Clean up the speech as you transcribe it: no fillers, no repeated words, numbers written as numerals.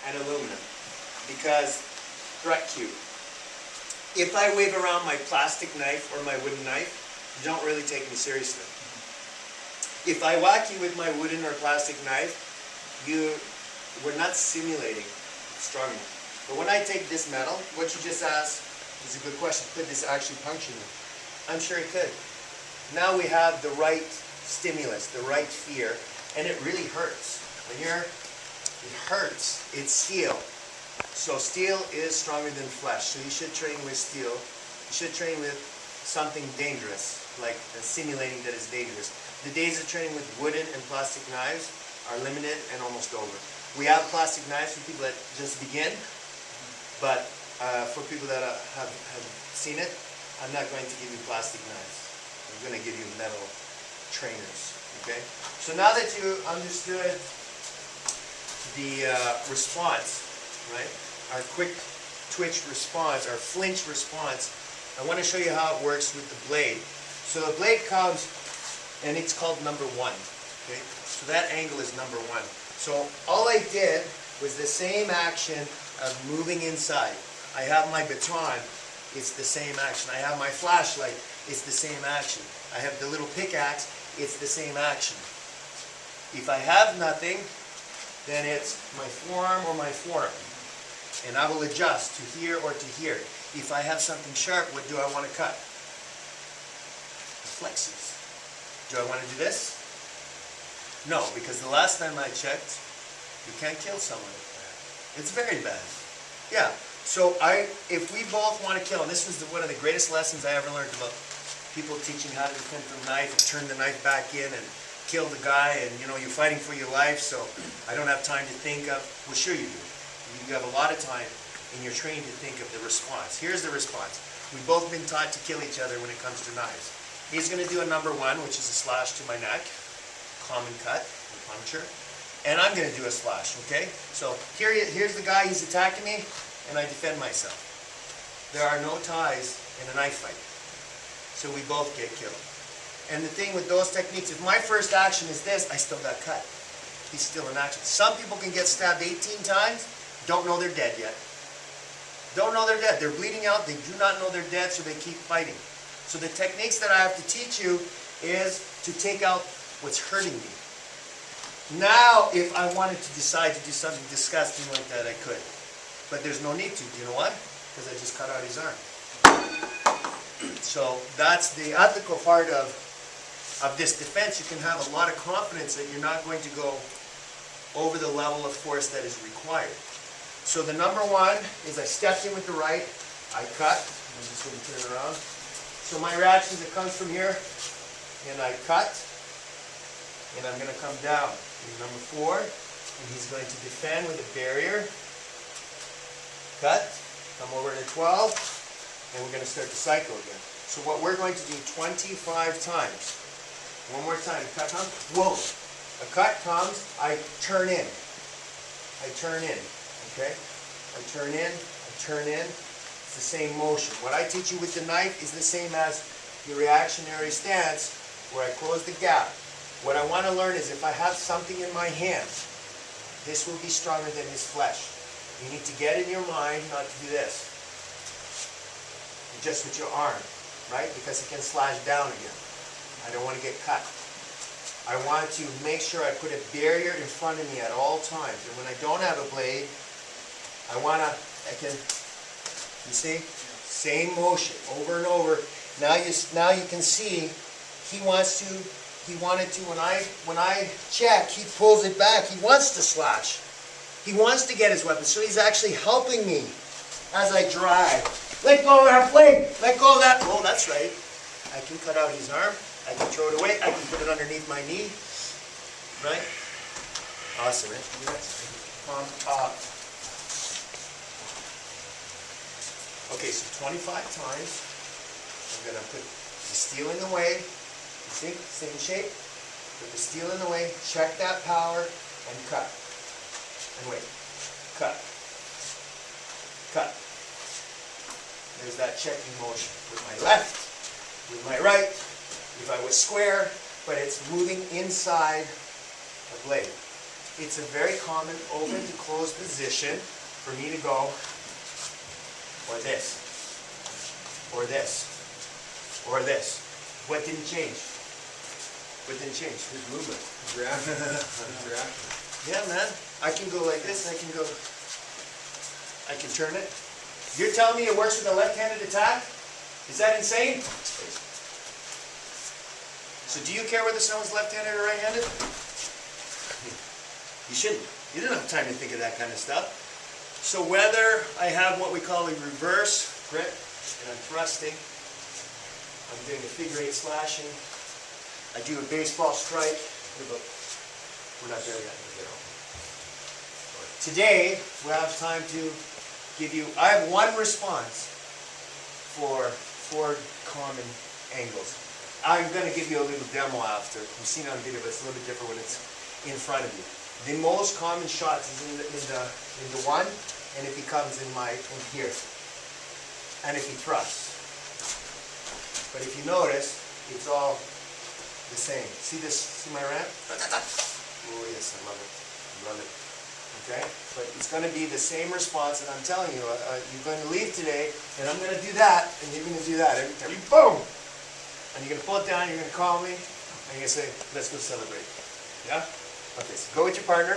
and aluminum. Because, threat cue. If I wave around my plastic knife or my wooden knife, you don't really take me seriously. If I whack you with my wooden or plastic knife, we're not simulating strong enough. But when I take this metal, what you just asked is a good question. Could this actually puncture me? I'm sure it could. Now we have the right stimulus, the right fear, and it really hurts. It hurts. It's steel. So steel is stronger than flesh. So you should train with steel. You should train with something dangerous, like simulating that it's dangerous. The days of training with wooden and plastic knives are limited and almost over. We have plastic knives for people that just begin, but for people that have seen it, I'm not going to give you plastic knives. I'm going to give you metal trainers. Okay? So now that you understood the response, right? Our quick twitch response, our flinch response, I want to show you how it works with the blade. So the blade comes, and it's called number 1. Okay? So that angle is number 1. So all I did was the same action of moving inside. I have my baton, it's the same action. I have my flashlight, it's the same action. I have the little pickaxe, it's the same action. If I have nothing, then it's my forearm or my forearm. And I will adjust to here or to here. If I have something sharp, what do I want to cut? The flexes. Do I want to do this? No, because the last time I checked, you can't kill someone with that. It's very bad. Yeah. So if we both want to kill, and this was one of the greatest lessons I ever learned about people teaching how to defend from a knife and turn the knife back in and kill the guy, and you know you're fighting for your life, so I don't have time to think of. Well, sure you do. You have a lot of time in your training to think of the response. Here's the response. We've both been taught to kill each other when it comes to knives. He's going to do a number 1, which is a slash to my neck, common cut, a puncture, and I'm going to do a slash. Okay? So here's the guy. He's attacking me, and I defend myself. There are no ties in a knife fight, so we both get killed. And the thing with those techniques, if my first action is this, I still got cut. He's still in action. Some people can get stabbed 18 times, don't know they're dead yet. Don't know they're dead. They're bleeding out. They do not know they're dead, so they keep fighting. So the techniques that I have to teach you is to take out what's hurting me. Now, if I wanted to decide to do something disgusting like that, I could. But there's no need to. Do you know why? Because I just cut out his arm. So that's the ethical part of this defense. You can have a lot of confidence that you're not going to go over the level of force that is required. So the number 1 is I stepped in with the right, I cut, I'm just going to turn around. So my reaction is it comes from here, and I cut, and I'm going to come down. And number 4, and he's going to defend with a barrier, cut, come over to 12, and we're going to start the cycle again. So what we're going to do 25 times. One more time, cut comes, whoa. A cut comes, I turn in. I turn in. Okay? I turn in, I turn in. It's the same motion. What I teach you with the knife is the same as the reactionary stance where I close the gap. What I want to learn is if I have something in my hands, this will be stronger than his flesh. You need to get in your mind not to do this. Just with your arm, right? Because it can slash down again. I don't want to get cut. I want to make sure I put a barrier in front of me at all times. And when I don't have a blade, you see? Same motion, over and over. Now you can see, he wanted to, when I check, he pulls it back. He wants to slash. He wants to get his weapon. So he's actually helping me as I drive. Let go of that blade. Let go of that. Oh, that's right. I can cut out his arm. I can throw it away. I can put it underneath my knee. Right? Awesome, right? Palm up. Okay, so 25 times. I'm going to put the steel in the way. You see? Same shape. Put the steel in the way. Check that power and cut. And wait. Cut. Cut. There's that checking motion. With my left, with my right, if I was square, but it's moving inside the blade. it's a very common open to close position for me to go, or this, or this, or this. What didn't change? What didn't change? His movement. His reaction. His reaction. Yeah, man. I can go like this, and I can turn it. You're telling me it works with a left-handed attack? Is that insane? So do you care whether someone's left-handed or right-handed? You shouldn't. You don't have time to think of that kind of stuff. So whether I have what we call a reverse grip, and I'm thrusting, I'm doing a figure eight slashing, I do a baseball strike, we're not there yet. Today, we'll have time to give you, I have one response for 4 common angles. I'm going to give you a little demo after. You've seen it on video, but it's a little bit different when it's in front of you. The most common shots is in the one, and if he comes in here, and if he thrusts. But if you notice, it's all the same. See this? See my ramp? Oh yes, I love it. I love it. Okay? But it's going to be the same response that I'm telling you. You're going to leave today, and I'm going to do that, and you're going to do that every time. Boom! And you're going to pull it down, you're going to call me, and you're going to say, let's go celebrate. Yeah? Okay, so go with your partner.